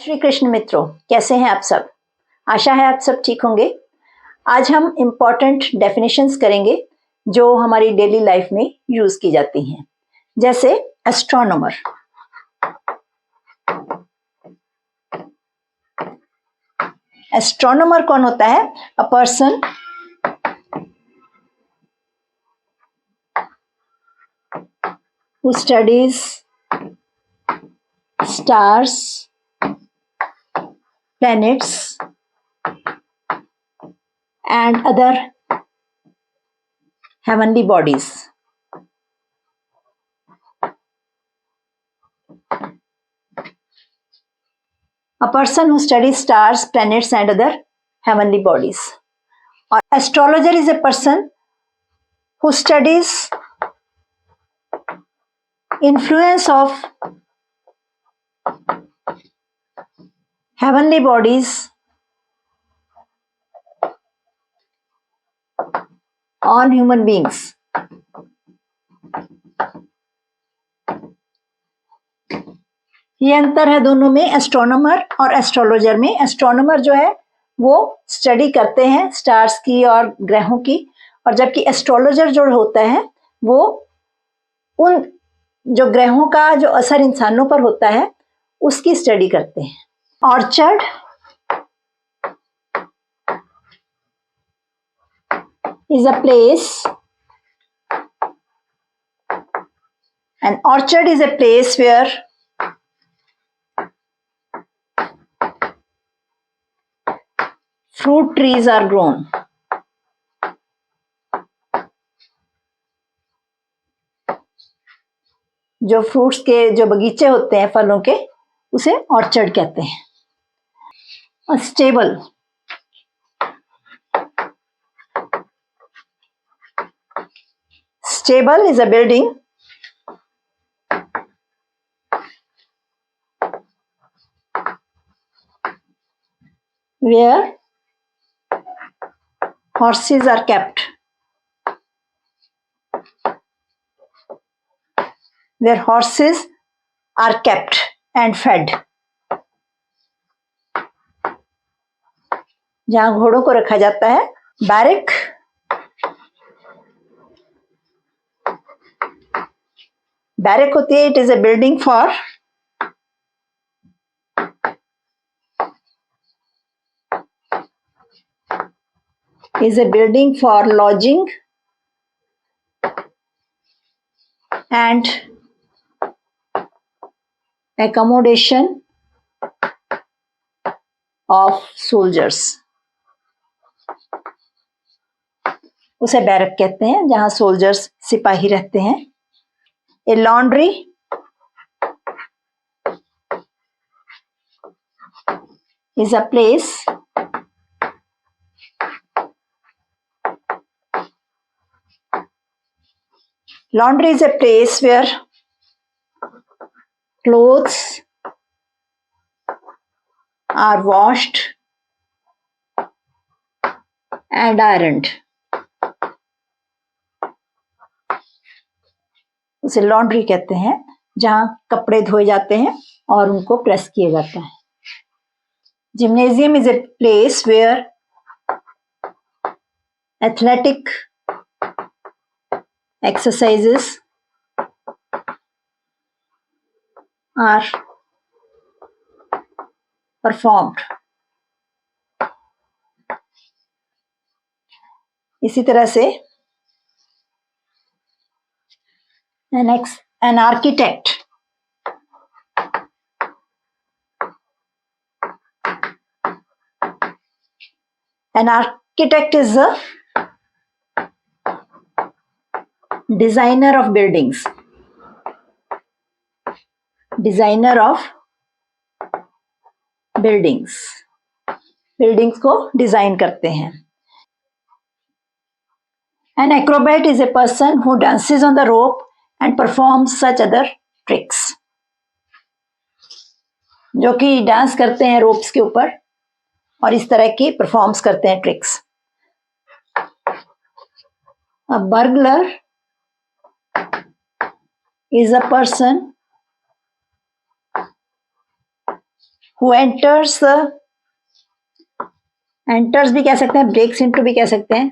श्री कृष्ण मित्रों, कैसे हैं आप सब। आशा है आप सब ठीक होंगे। आज हम इम्पॉर्टेंट डेफिनेशंस करेंगे जो हमारी डेली लाइफ में यूज की जाती हैं, जैसे एस्ट्रोनॉमर। एस्ट्रोनॉमर कौन होता है? A person who studies stars, planets and other heavenly bodies. A person who studies stars, planets and other heavenly bodies. Or astrologer is a person who studies influence of heavenly bodies on human beings. ये अंतर है दोनों में, astronomer और astrologer में। Astronomer जो है वो स्टडी करते हैं स्टार्स की और ग्रहों की, और जबकि एस्ट्रोलॉजर जो होता है वो उन जो ग्रहों का जो असर इंसानों पर होता है उसकी स्टडी करते हैं। Orchard is a place, an orchard is a place where fruit trees are grown. जो फ्रूट्स के जो बगीचे होते हैं फलों के, उसे ऑर्चर्ड कहते हैं। Stable, stable is a building where horses are kept, where horses are kept and fed. जहां घोड़ों को रखा जाता है। बैरक, बैरक होती है, it is a building for lodging and accommodation of soldiers. उसे बैरक कहते हैं जहां सोल्जर्स सिपाही रहते हैं। ए laundry is a place where clothes are washed and ironed. उसे लॉन्ड्री कहते हैं जहां कपड़े धोए जाते हैं और उनको प्रेस किया जाता है। Gymnasium is a place where athletic exercises are performed. इसी तरह से an architect is a designer of buildings. Buildings को डिजाइन करते हैं। An acrobat is a person who dances on the rope and performs such other tricks. जो कि dance करते हैं रोप्स के ऊपर और इस तरह की परफॉर्म्स करते हैं tricks. A burglar is a person who enters enters भी कह सकते हैं, breaks into भी कह सकते हैं,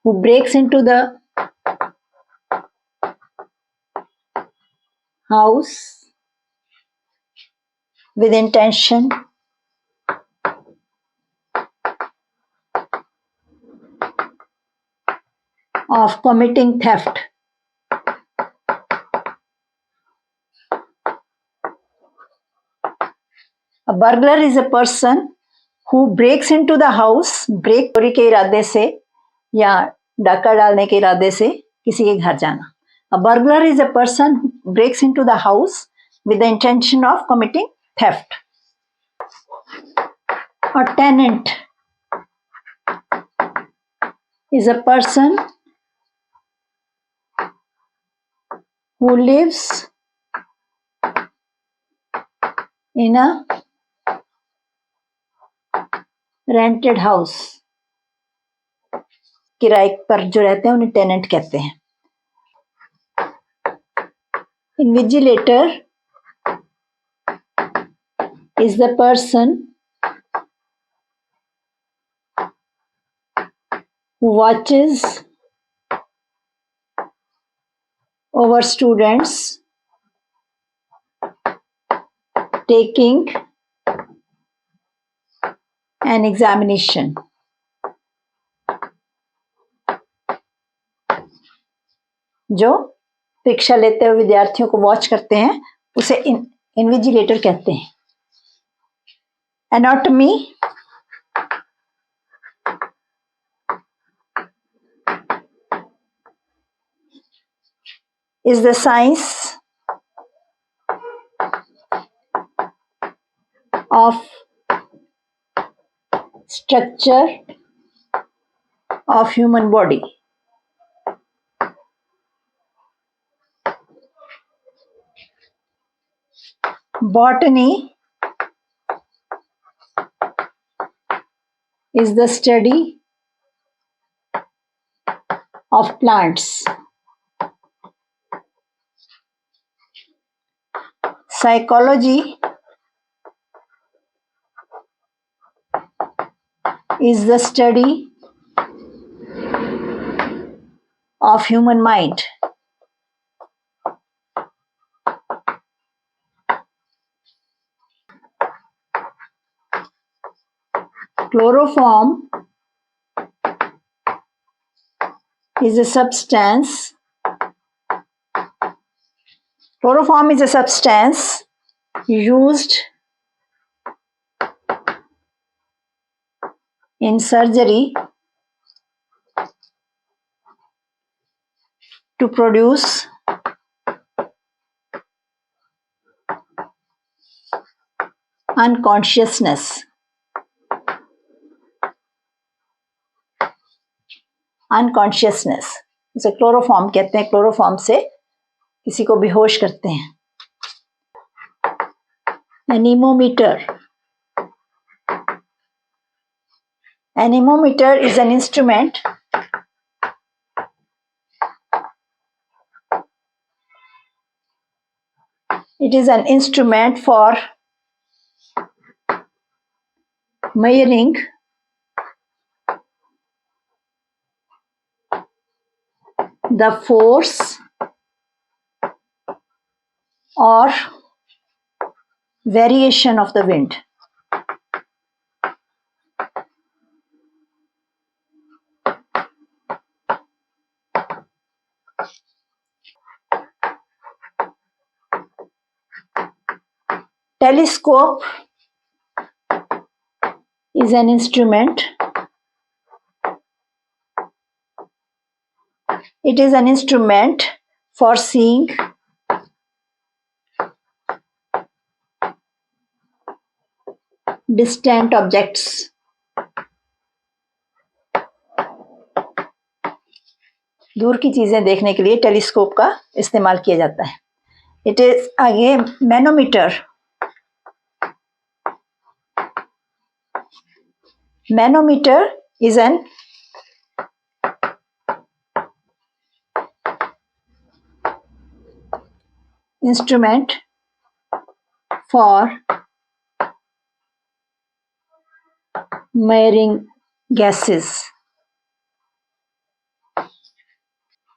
who breaks into the house with intention of committing theft. A burglar is a person who breaks into the house, break चोरी के इरादे से या डाका डालने के इरादे से किसी के घर जाना. A burglar is a person who breaks into the house with the intention of committing theft. A tenant is a person who lives in a rented house. किराए पर जो रहते हैं उन्हें टेनेंट कहते हैं. Invigilator is the person who watches over students taking an examination. जो परीक्षा लेते हुए विद्यार्थियों को वॉच करते हैं उसे इन्विजिलेटर कहते हैं. Anatomy is the science of structure of human body. Botany is the study of plants. Psychology is the study of human mind. Chloroform is a substance. Chloroform is a substance used in surgery to produce unconsciousness. Unconsciousness उसे chloroform कहते हैं. Chloroform से किसी को बेहोश करते हैं. Anemometer. Anemometer is an instrument It is an instrument for measuring the force or variation of the wind. Telescope is an instrument. It is an instrument for seeing distant objects. दूर की चीजें देखने के लिए टेलीस्कोप का इस्तेमाल किया जाता है. It is again manometer. Manometer is an instrument for Marine gases.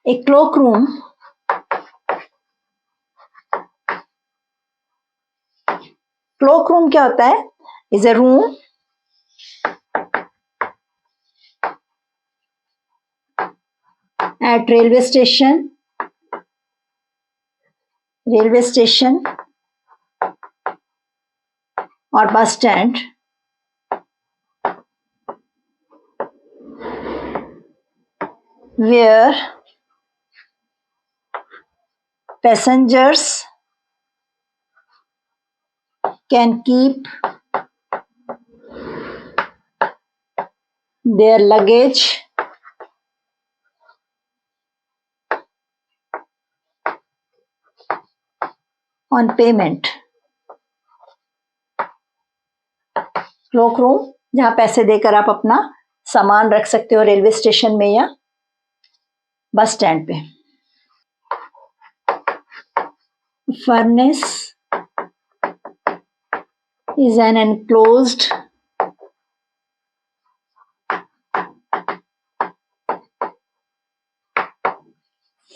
A cloakroom क्या होता है? Is a room at railway station or bus stand where passengers can keep their luggage on payment. Cloak room जहां पैसे देकर आप अपना सामान रख सकते हो रेलवे स्टेशन में या बस स्टैंड पे. Furnace is an enclosed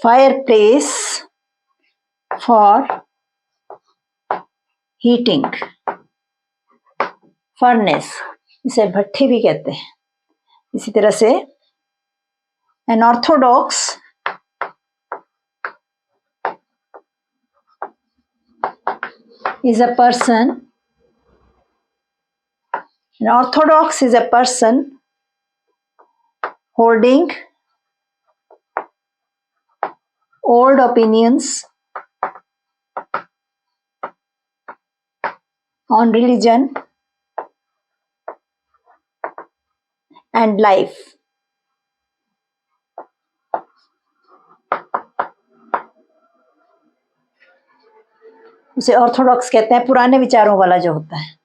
fireplace for heating. Furnace इसे भट्ठी भी कहते हैं. इसी तरह से an orthodox is a person. An orthodox is a person holding old opinions on religion and life. उसे ऑर्थोडॉक्स कहते हैं, पुराने विचारों वाला जो होता है.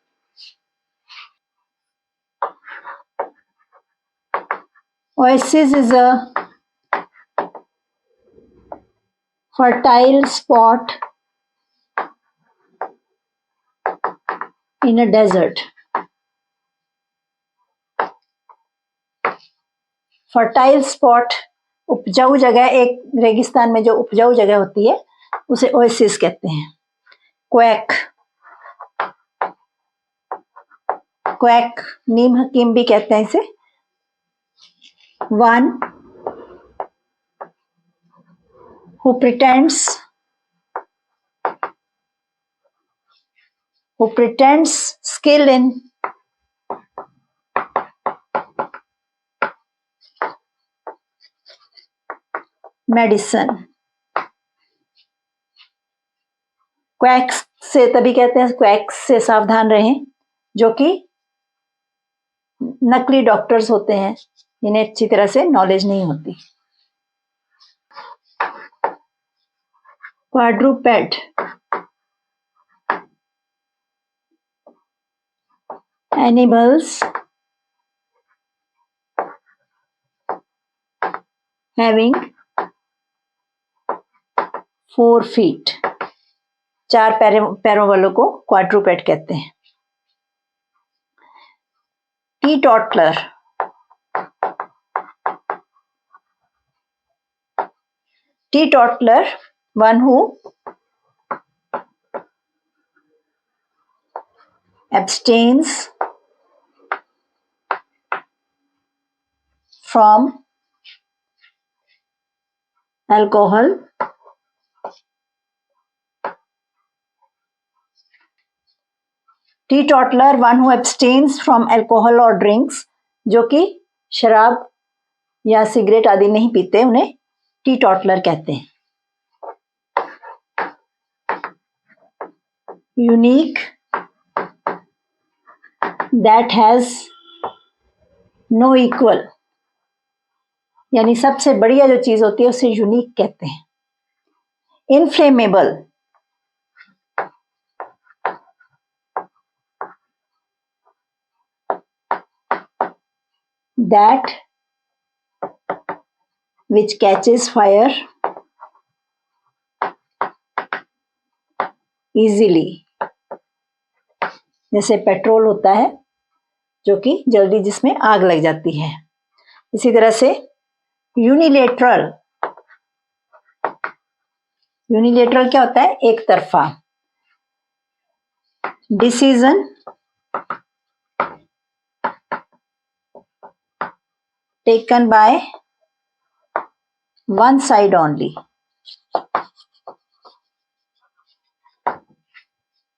Oasis is a fertile spot in a desert. Fertile spot उपजाऊ जगह, एक रेगिस्तान में जो उपजाऊ जगह होती है उसे ओएसिस कहते हैं. क्वैक नीम हकीम भी कहते हैं इसे. One who pretends skill in medicine. Quacks से तभी कहते हैं, क्वैक्स से सावधान रहें जो कि नकली डॉक्टर्स होते हैं जिन्हें अच्छी तरह से नॉलेज नहीं होती. क्वाड्रूपेड एनिमल्स हैविंग 4 feet. 4 पैरों वालों को क्वाड्रूपेड कहते हैं. टीटॉटलर one who abstains from alcohol or drinks. जो कि शराब या सिगरेट आदि नहीं पीते, उन्हें टीटॉटलर कहते हैं. Unique that has no equal, यानी सबसे बढ़िया जो चीज होती है उसे यूनिक कहते हैं. Inflammable that which catches fire easily. जैसे पेट्रोल होता है जो कि जल्दी जिसमें आग लग जाती है। इसी तरह से यूनिलेटरल, यूनिलेटरल क्या होता है? एक तरफा। Decision taken by one side only,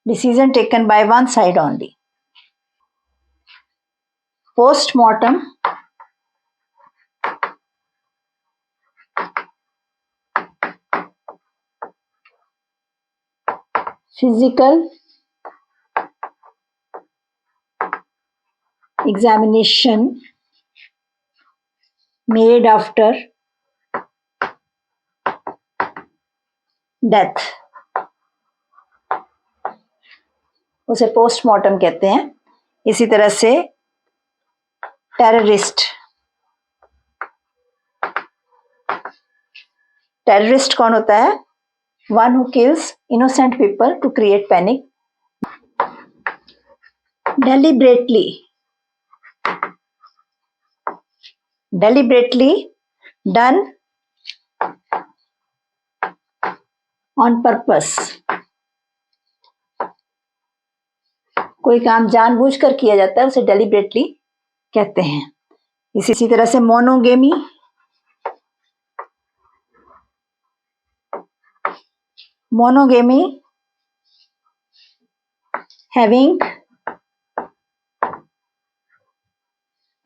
decision taken by one side only. Post-mortem physical examination made after death, उसे पोस्टमार्टम कहते हैं। इसी तरह से टेररिस्ट, टेररिस्ट कौन होता है? One who kills innocent people to create panic. Deliberately, deliberately done on purpose, कोई काम जानबूझकर किया जाता है उसे डेलिब्रेटली कहते हैं। इसी तरह से monogamy, monogamy having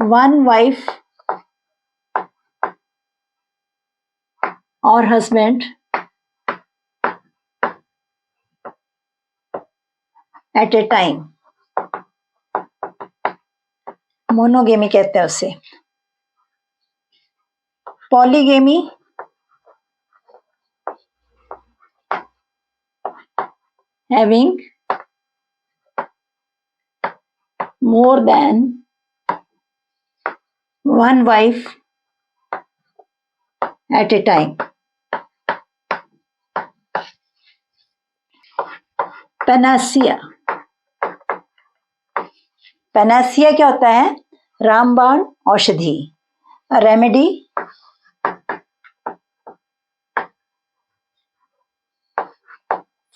one wife और husband at a time, monogamy कहते हैं उसे। Polygamy having more than one wife at a time. Panacea, panacea क्या होता है? रामबाण औषधि, रेमेडी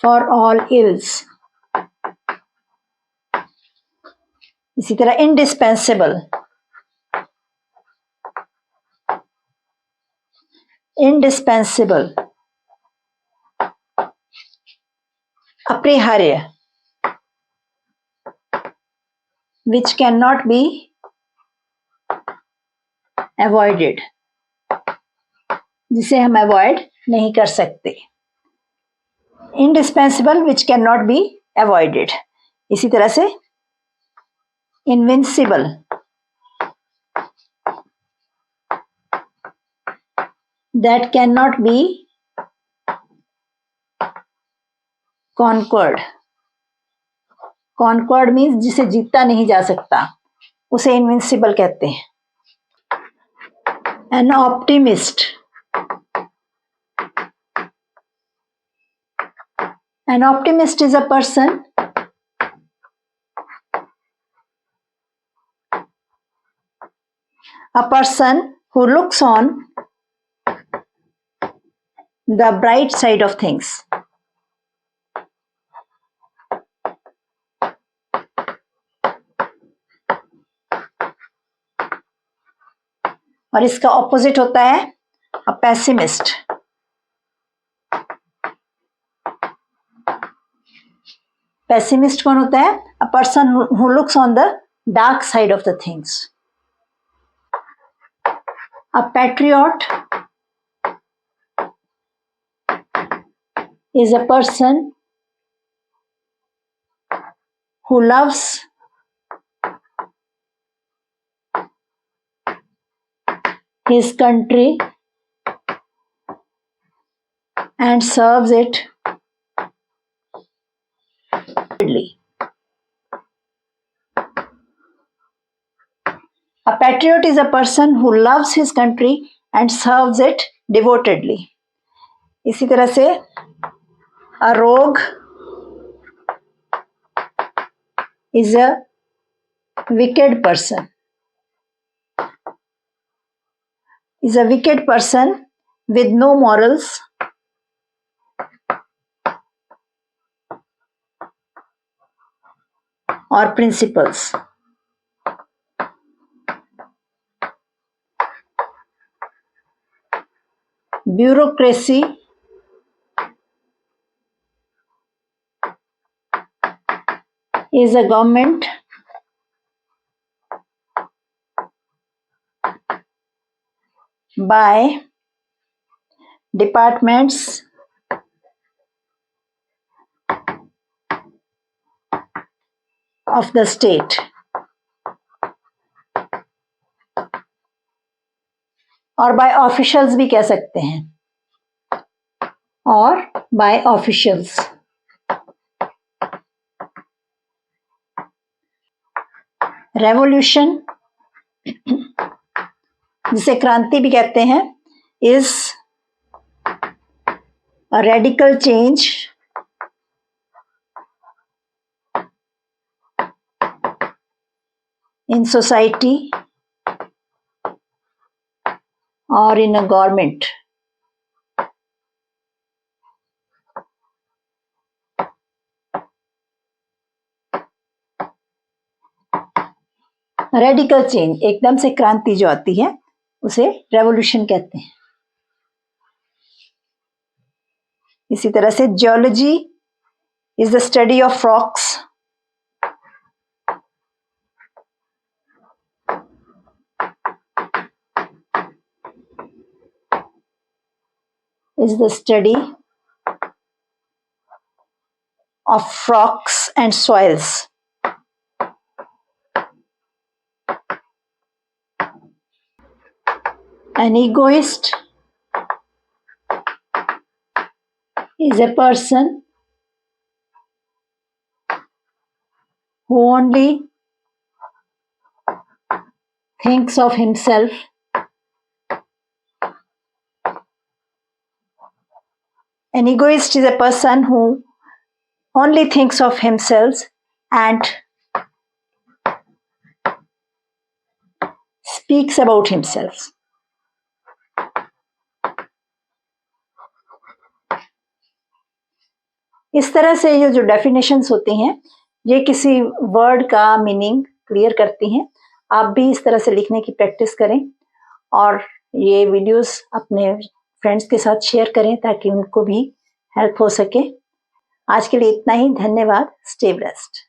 फॉर ऑल इल्स। इसी तरह इंडिस्पेंसेबल, इंडिस्पेंसेबल अपरिहार्य, which cannot be avoided, जिसे हम अवॉइड नहीं कर सकते। Indispensable which can not be avoided. इसी तरह से invincible, that can not be conquered, conquered means जिसे जीता नहीं जा सकता, उसे इनविंसिबल कहते हैं। An optimist, an optimist is a person who looks on the bright side of things. और इसका ऑपोजिट होता है अ पेसिमिस्ट। पेसिमिस्ट कौन होता है? A person who looks on the dark side of the things. A patriot is a person who loves his country and serves it devotedly. A patriot is a person who loves his country and serves it devotedly. इसी तरह से a rogue is a wicked person is a wicked person with no morals or principles. Bureaucracy is a government by departments of the state और by officials भी कह सकते हैं और by officials. Revolution जिसे क्रांति भी कहते हैं is a radical change in society or in a government. Radical change, एकदम से क्रांति जो आती है उसे रेवोल्यूशन कहते हैं. इसी तरह से geology is the study of rocks. Is the study of rocks and soils. An egoist is a person who only thinks of himself. An egoist is a person who only thinks of himself and speaks about himself. इस तरह से ये जो definitions होती हैं ये किसी word का मीनिंग क्लियर करती हैं. आप भी इस तरह से लिखने की प्रैक्टिस करें और ये वीडियोस अपने फ्रेंड्स के साथ शेयर करें ताकि उनको भी हेल्प हो सके. आज के लिए इतना ही. धन्यवाद. Stay blessed.